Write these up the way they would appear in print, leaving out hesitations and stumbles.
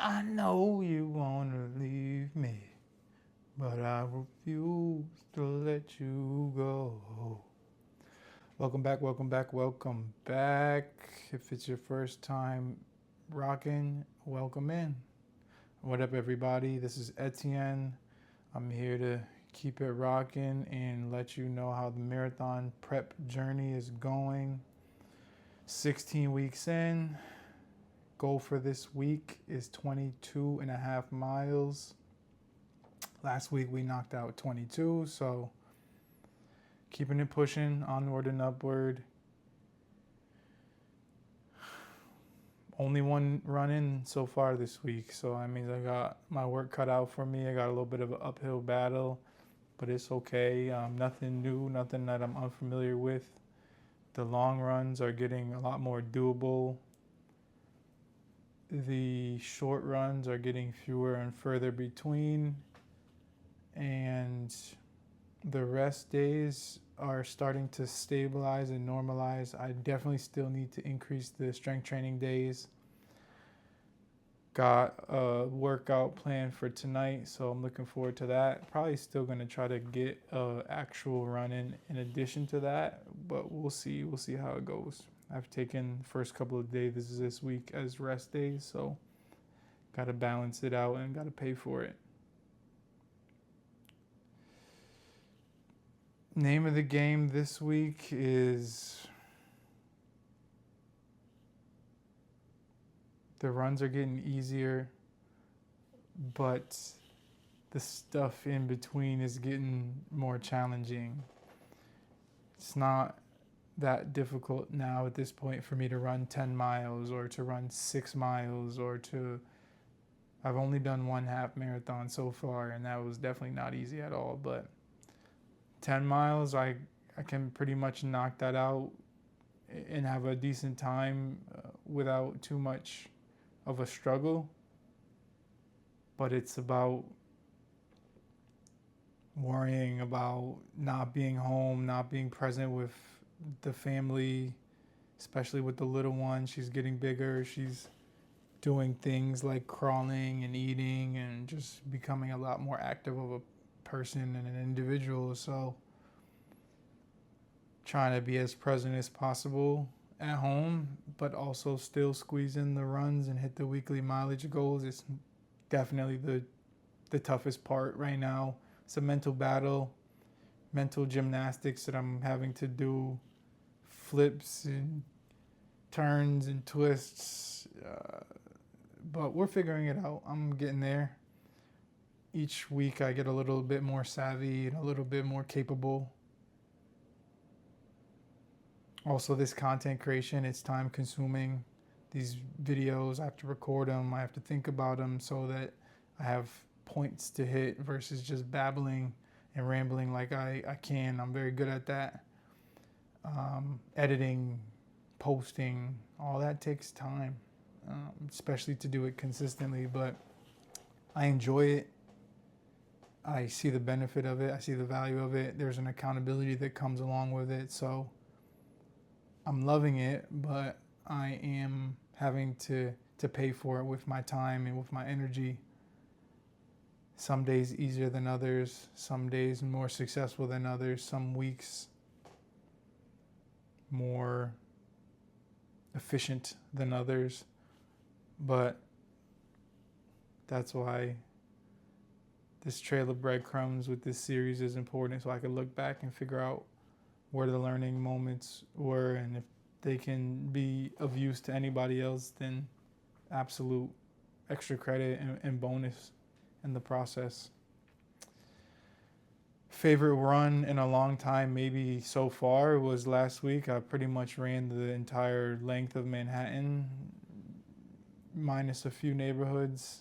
I know you wanna leave me, but I refuse to let you go. Welcome back, welcome back, welcome back. If it's your first time rocking, welcome in. What up, everybody? This is Etienne. I'm here to keep it rocking and let you know how the marathon prep journey is going. 16 weeks in. Goal for this week is 22 and a half miles. Last week we knocked out 22, so keeping it pushing, onward and upward. Only one run in so far this week, so that means I got my work cut out for me. I got a little bit of an uphill battle, but it's okay. Nothing new, nothing that I'm unfamiliar with. The long runs are getting a lot more doable. The short runs are getting fewer and further between, and the rest days are starting to stabilize and normalize. I definitely still need to increase the strength training days. Got a workout planned for tonight, so I'm looking forward to that. Probably still going to try to get an actual run in addition to that, but we'll see. We'll see how it goes. I've taken the first couple of days this week as rest days, so got to balance it out and got to pay for it. Name of the game this week is the runs are getting easier, but the stuff in between is getting more challenging. It's not that difficult now at this point for me to run 10 miles or to run 6 miles or to... I've only done one half marathon so far, and that was definitely not easy at all, but 10 miles, I can pretty much knock that out and have a decent time without too much of a struggle. But it's about worrying about not being home, not being present with the family, especially with the little one. She's getting bigger. She's doing things like crawling and eating and just becoming a lot more active of a person and an individual. So trying to be as present as possible at home, but also still squeeze in the runs and hit the weekly mileage goals. It's definitely the toughest part right now. It's a mental battle, mental gymnastics that I'm having to do, flips and turns and twists, but we're figuring it out. I'm getting there. Each week I get a little bit more savvy and a little bit more capable. Also, this content creation, it's time consuming. These videos, I have to record them, I have to think about them so that I have points to hit versus just babbling and rambling like I can. I'm very good at that. Editing, posting, all that takes time, especially to do it consistently, but I enjoy it. I see the benefit of it. I see the value of it. There's an accountability that comes along with it. So I'm loving it, but I am having to pay for it with my time and with my energy. Some days easier than others, some days more successful than others, some weeks more efficient than others. But that's why this trail of breadcrumbs with this series is important, so I can look back and figure out where the learning moments were, and if they can be of use to anybody else, then absolute extra credit and bonus in the process. Favorite run in a long time, maybe so far, was last week. I pretty much ran the entire length of Manhattan, minus a few neighborhoods.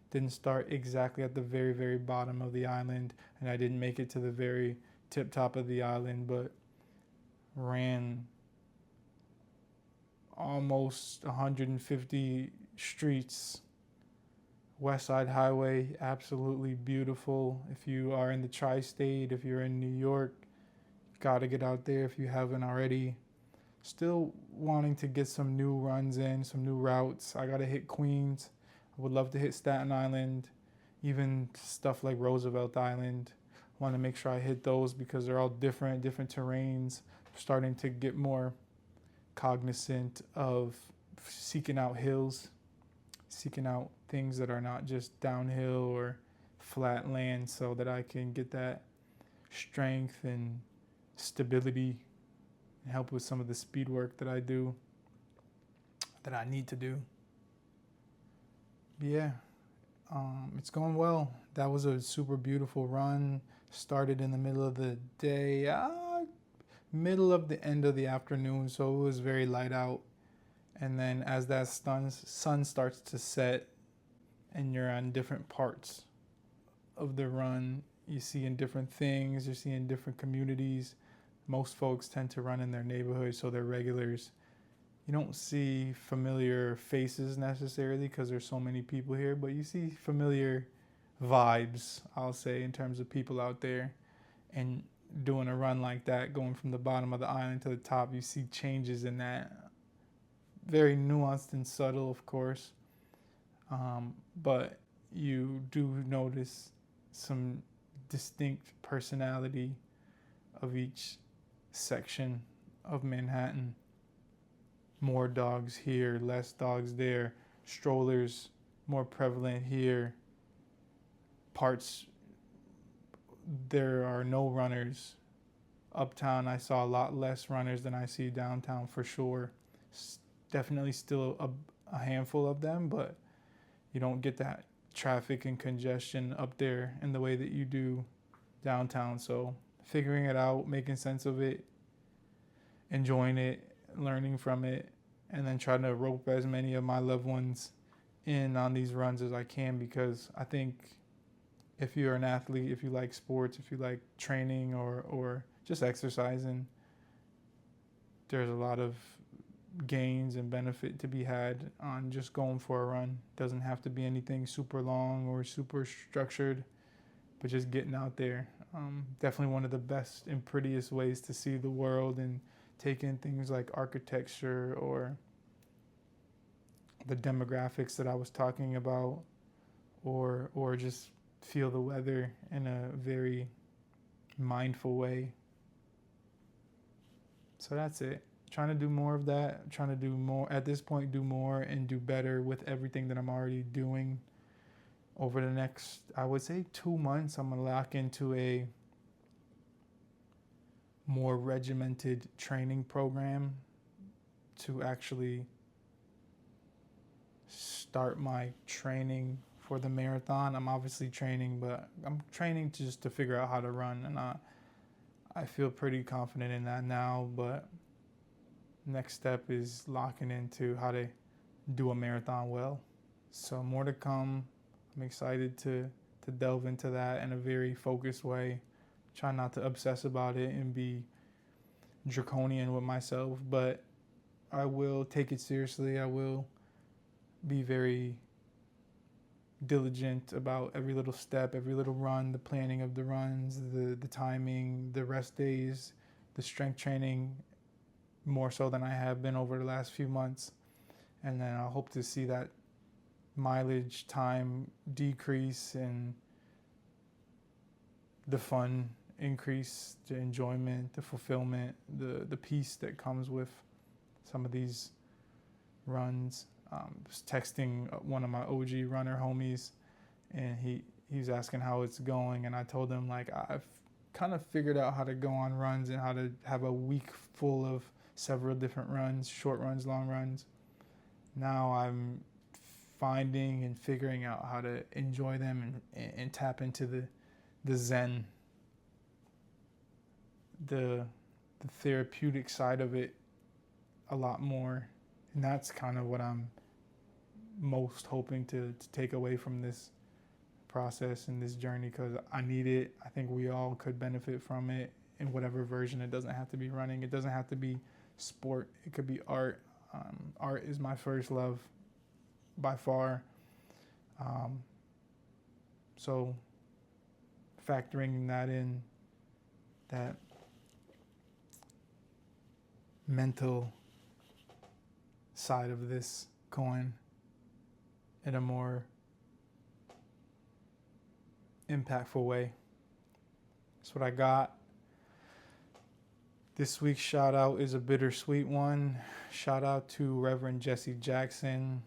Didn't start exactly at the very, very bottom of the island, and I didn't make it to the very tip top of the island, but ran almost 150 streets. West Side Highway, absolutely beautiful. If you are in the tri-state, if you're in New York, gotta get out there if you haven't already. Still wanting to get some new runs in, some new routes. I gotta hit Queens. I would love to hit Staten Island, even stuff like Roosevelt Island. I want to make sure I hit those because they're all different terrains. I'm starting to get more cognizant of seeking out hills, seeking out things that are not just downhill or flat land, so that I can get that strength and stability and help with some of the speed work that I do, that I need to do. Yeah, it's going well. That was a super beautiful run. Started in the middle of the day, middle of the end of the afternoon, so it was very light out. And then as that sun starts to set and you're on different parts of the run, you see in different things, you're seeing different communities. Most folks tend to run in their neighborhood, so they're regulars. You don't see familiar faces necessarily because there's so many people here, but you see familiar vibes, I'll say, in terms of people out there. And doing a run like that, going from the bottom of the island to the top, you see changes in that. Very nuanced and subtle, of course, but you do notice some distinct personality of each section of Manhattan. More dogs here, less dogs there. Strollers more prevalent here. Parts there are no runners. Uptown I saw a lot less runners than I see downtown for sure. Definitely still a handful of them, but you don't get that traffic and congestion up there in the way that you do downtown. So figuring it out, making sense of it, enjoying it, learning from it, and then trying to rope as many of my loved ones in on these runs as I can, because I think if you're an athlete, if you like sports, if you like training or just exercising, there's a lot of gains and benefit to be had on just going for a run. Doesn't have to be anything super long or super structured, but just getting out there. Definitely one of the best and prettiest ways to see the world and take in things like architecture or the demographics that I was talking about, or just feel the weather in a very mindful way. So that's it. Trying to do more of that. Trying to do more at this point, do more and do better with everything that I'm already doing. Over the next, I would say 2 months, I'm gonna lock into a more regimented training program to actually start my training for the marathon. I'm obviously training, but I'm training just to figure out how to run, and I feel pretty confident in that now. But next step is locking into how to do a marathon well. So more to come. I'm excited to delve into that in a very focused way. Try not to obsess about it and be draconian with myself, but I will take it seriously. I will be very diligent about every little step, every little run, the planning of the runs, the timing, the rest days, the strength training, more so than I have been over the last few months. And then I'll hope to see that mileage time decrease and the fun increase, the enjoyment, the fulfillment, the peace that comes with some of these runs. Was texting one of my OG runner homies, and he was asking how it's going, and I told him, like, I've kind of figured out how to go on runs and how to have a week full of several different runs, short runs, long runs. Now I'm finding and figuring out how to enjoy them and tap into the zen, the therapeutic side of it a lot more. And that's kind of what I'm most hoping to take away from this process and this journey, because I need it. I think we all could benefit from it in whatever version. It doesn't have to be running. It doesn't have to be sport. It could be art. Art is my first love by far. So factoring that in, that mental side of this coin in a more impactful way. That's what I got. This week's shout out is a bittersweet one. Shout out to Reverend Jesse Jackson.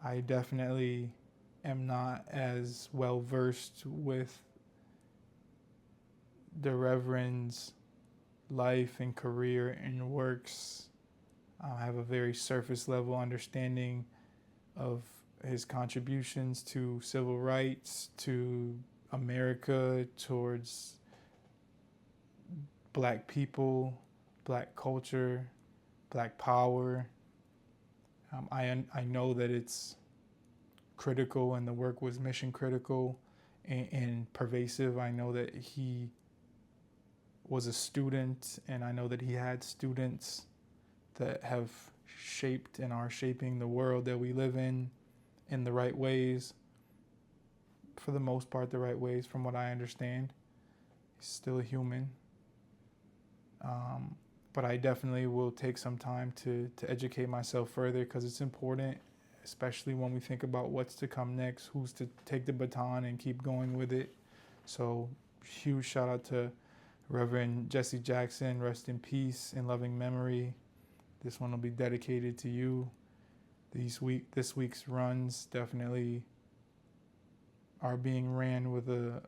I definitely am not as well versed with the Reverend's life and career and works. I have a very surface level understanding of his contributions to civil rights, to America, towards Black people, Black culture, Black power. I know that it's critical and the work was mission critical and pervasive. I know that he was a student, and I know that he had students that have shaped and are shaping the world that we live in the right ways. For the most part, the right ways, from what I understand. He's still a human. But I definitely will take some time to educate myself further, because it's important, especially when we think about what's to come next, who's to take the baton and keep going with it. So huge shout out to Reverend Jesse Jackson. Rest in peace and loving memory. This one will be dedicated to you. This week's runs definitely are being ran with a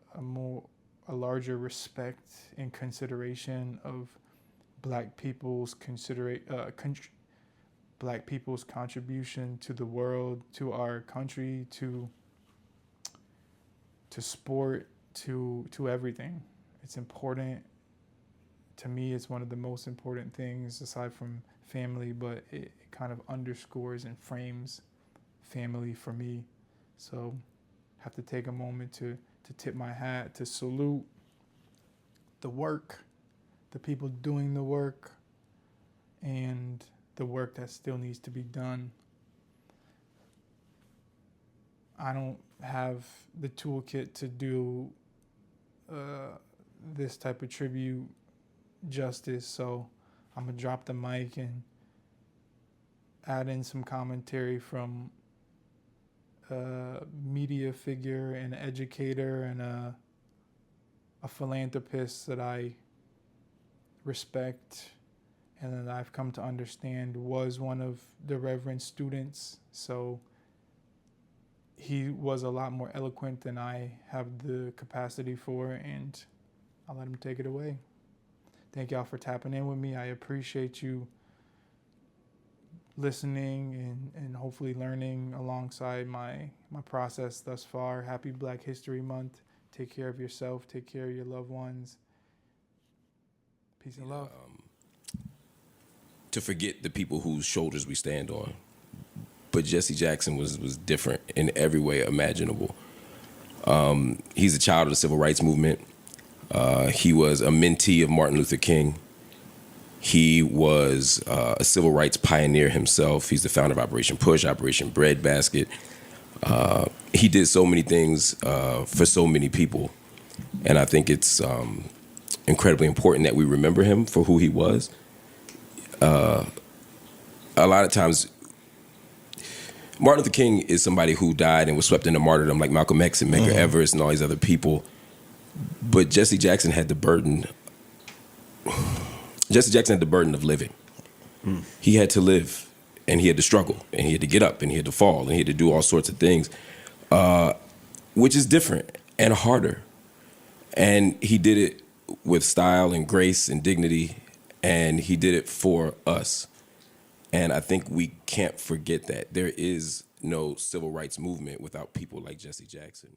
larger respect and consideration of Black people's contribution to the world, to our country, to sport, to everything. It's important. To me, it's one of the most important things aside from family, but it kind of underscores and frames family for me. So have to take a moment to tip my hat, to salute the work, the people doing the work, and the work that still needs to be done. I don't have the toolkit to do this type of tribute justice, so I'm gonna drop the mic and add in some commentary from a media figure, an educator, and a philanthropist that I respect and that I've come to understand was one of the Reverend's students. So he was a lot more eloquent than I have the capacity for, and I'll let him take it away. Thank y'all for tapping in with me. I appreciate you listening and hopefully learning alongside my process thus far. Happy Black History Month. Take care of yourself. Take care of your loved ones. Peace and love. To forget the people whose shoulders we stand on. But Jesse Jackson was different in every way imaginable. He's a child of the civil rights movement. He was a mentee of Martin Luther King. He was a civil rights pioneer himself. He's the founder of Operation Push, Operation Breadbasket. He did so many things for so many people. And I think it's incredibly important that we remember him for who he was. A lot of times, Martin Luther King is somebody who died and was swept into martyrdom, like Malcolm X and Medgar Evers and all these other people. But Jesse Jackson had the burden. Jesse Jackson had the burden of living. He had to live, and he had to struggle, and he had to get up, and he had to fall, and he had to do all sorts of things, which is different and harder. And he did it with style and grace and dignity, and he did it for us. And I think we can't forget that. There is no civil rights movement without people like Jesse Jackson.